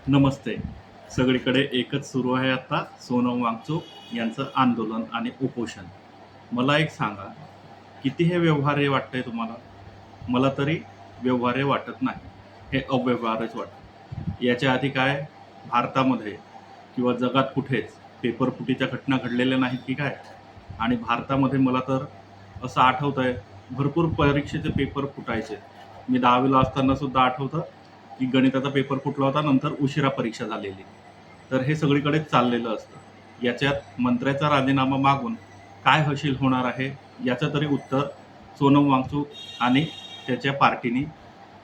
नमस्ते. सगळीकडे एकच सुरू आहे आता सोनम वांगचूक यांचं आंदोलन आणि उपोषण. मला एक सांगा, किती हे व्यवहार्य वाटतंय तुम्हाला? मला तरी व्यवहार्य वाटत नाही. हे अव्यवहार्यच वाटतं. याच्या आधी काय भारतामध्ये किंवा जगात कुठेच पेपरफुटीच्या घटना घडलेल्या नाहीत की काय? आणि भारतामध्ये मला तर असं आठवतंय, भरपूर परीक्षेचे पेपर फुटायचे. मी 10वीला असताना सुद्धा आठवतं, की गणिताचा पेपर फुटला होता, नंतर उशिरा परीक्षा झालेली. तर हे सगळीकडेच चाललेलं असतं. याच्यात मंत्र्याचा राजीनामा मागून काय हशील होणार आहे, याचं तरी उत्तर सोनम वांगचूक आणि त्याच्या पार्टीनी,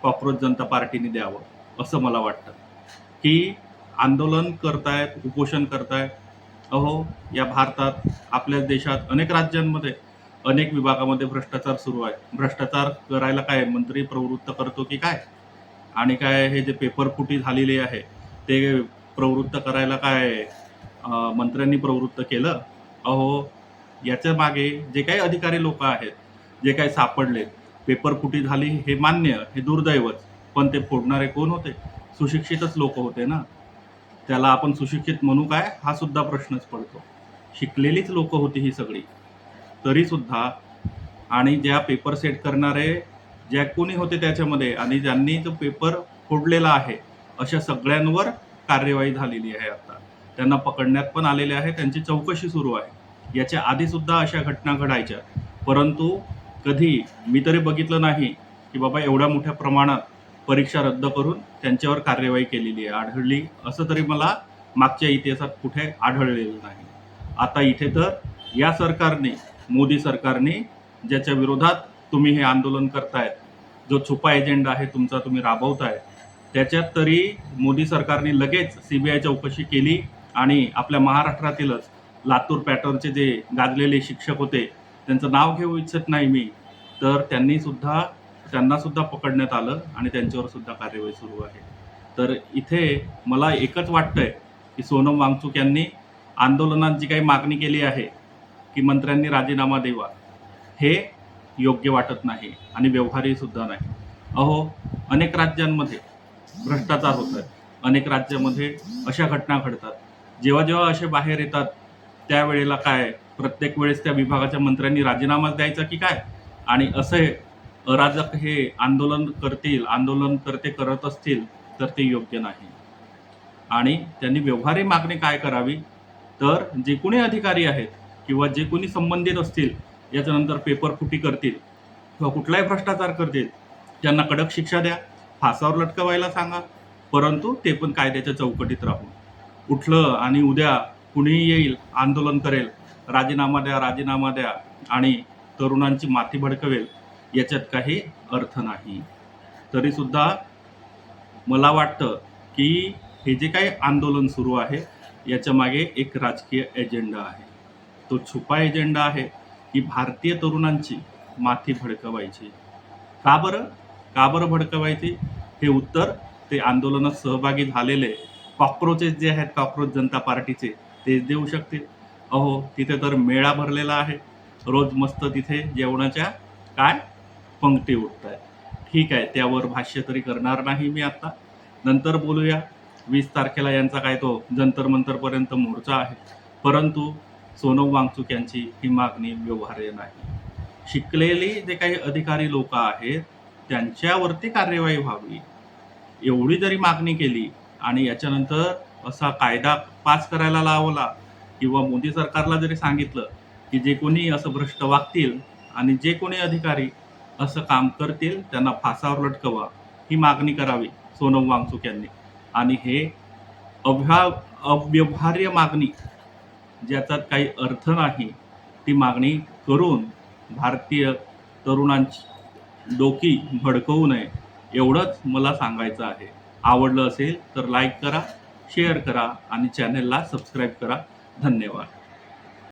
कॉकरोच जनता पार्टीने द्यावं, असं मला वाटतं. की आंदोलन करतायत, उपोषण करतायत. अहो, या भारतात, आपल्या देशात अनेक राज्यांमध्ये, अनेक विभागामध्ये भ्रष्टाचार सुरू आहे. भ्रष्टाचार करायला काय मंत्री प्रवृत्त करतो की काय? आणि काय हे जे पेपरफुटी झालेली आहे, ते प्रवृत्त करायला काय मंत्र्यांनी प्रवृत्त केलं? अहो, याच्या मागे जे काही अधिकारी लोकं आहेत, जे काही सापडले, पेपरफुटी झाली हे मान्य, हे दुर्दैवच. पण ते फोडणारे कोण होते? सुशिक्षितच लोकं होते ना. त्याला आपण सुशिक्षित म्हणू काय? हा सुद्धा प्रश्नच पडतो. शिकलेलीच लोकं होती ही सगळी. तरीसुद्धा आणि ज्या पेपर सेट करणारे ज्या कोणी होते त्याच्यामध्ये आणि ज्यांनी तो पेपर फोडलेला आहे, अशा सगळ्यांवर कार्यवाही झालेली आहे आता. त्यांना पकडण्यात पण आलेले आहे, त्यांची चौकशी सुरू आहे. याच्या आधीसुद्धा अशा घटना घडायच्या. परंतु कधी मी तरी बघितलं नाही, की बाबा एवढ्या मोठ्या प्रमाणात परीक्षा रद्द करून त्यांच्यावर कार्यवाही केलेली आहे. आढळली असं तरी मला मागच्या इतिहासात कुठे आढळलेलं नाही. आता इथे तर या सरकारने, मोदी सरकारने, ज्याच्या विरोधात तुम्ही हे आंदोलन करतायत, जो छुपा एजेंडा आहे तुमचा तुम्ही राबवताय, त्याच्यात तरी मोदी सरकारने लगेच सीबीआय चौकशी केली आणि आपल्या महाराष्ट्रातीलच लातूर पॅटर्नचे जे गाजलेले शिक्षक होते, त्यांचं नाव घेऊ इच्छित नाही मी, तर त्यांना सुद्धा पकडण्यात आलं आणि त्यांच्यावर सुद्धा कार्यवाही सुरू आहे. तर इथे मला एकच वाटतंय, की सोनम वांगचूक यांनी आंदोलनात जी काही मागणी केली आहे, की मंत्र्यांनी राजीनामा द्यावा, हे योग्य वाटत नाही आणि व्यवहारी सुद्धा नाही. अहो, अनेक राज्यांमध्ये भ्रष्टाचार होत आहे. अनेक राज्यामध्ये अशा घटना घडतात. जेव्हा असे बाहेर येतात, त्यावेळेला काय प्रत्येक वेळेस त्या विभागाच्या मंत्र्यांनी राजीनामाच द्यायचा की काय? आणि असे अराजक हे आंदोलनकर्ते करत असतील, तर ते योग्य नाही. आणि त्यांनी व्यवहारी मागणी काय करावी, तर जे कोणी अधिकारी आहेत किंवा जे कोणी संबंधित असतील, याच्यानंतर पेपरफुटी करतील किंवा कुठलाही भ्रष्टाचार करतील, त्यांना कडक शिक्षा द्या, फासावर लटकवायला सांगा. परंतु ते पण कायद्याच्या चौकटीत राहून. उठलं आणि उद्या कुणीही येईल, आंदोलन करेल, राजीनामा द्या, राजीनामा द्या आणि तरुणांची माथी भडकवेल, याच्यात काही अर्थ नाही. तरीसुद्धा मला वाटतं, की हे जे काही आंदोलन सुरू आहे, याच्यामागे एक राजकीय एजेंडा आहे. तो छुपा एजेंडा आहे, की भारतीय तरुणांची माथी भडकवायची. का बरं? का बरं भडकवायची? हे उत्तर ते आंदोलनात सहभागी झालेले कॉकरोचेस जे आहेत, कॉकरोच जनता पार्टीचे, तेच देऊ शकतील. अहो, तिथे तर मेळा भरलेला आहे. रोज मस्त तिथे जेवणाच्या काय पंक्ती उठतायत. ठीक आहे, त्यावर भाष्य तरी करणार नाही मी आता. नंतर बोलूया. 20 तारखेला यांचा काय तो जंतर मंतरपर्यंत मोर्चा आहे. परंतु सोनम वांगचूक यांची ही मागणी व्यवहार्य नाही. शिकलेली जे काही अधिकारी लोक आहेत, त्यांच्यावरती कार्यवाही व्हावी, एवढी जरी मागणी केली आणि याच्यानंतर असा कायदा पास करायला लावला किंवा मोदी सरकारला जरी सांगितलं, की जे कोणी असं भ्रष्ट वागतील आणि जे कोणी अधिकारी असं काम करतील, त्यांना फासावर लटकवा, ही मागणी करावी सोनम वांगचूक यांनी. आणि हे अव्यवहार्य मागणी, ज्याच्यात काही अर्थ नाही, ती मागणी करून भारतीय तरुणांची डोकी भडकवू नये, एवढंच मला सांगायचं आहे. आवडलं असेल तर लाईक करा, शेअर करा आणि चॅनलला सबस्क्राईब करा. धन्यवाद.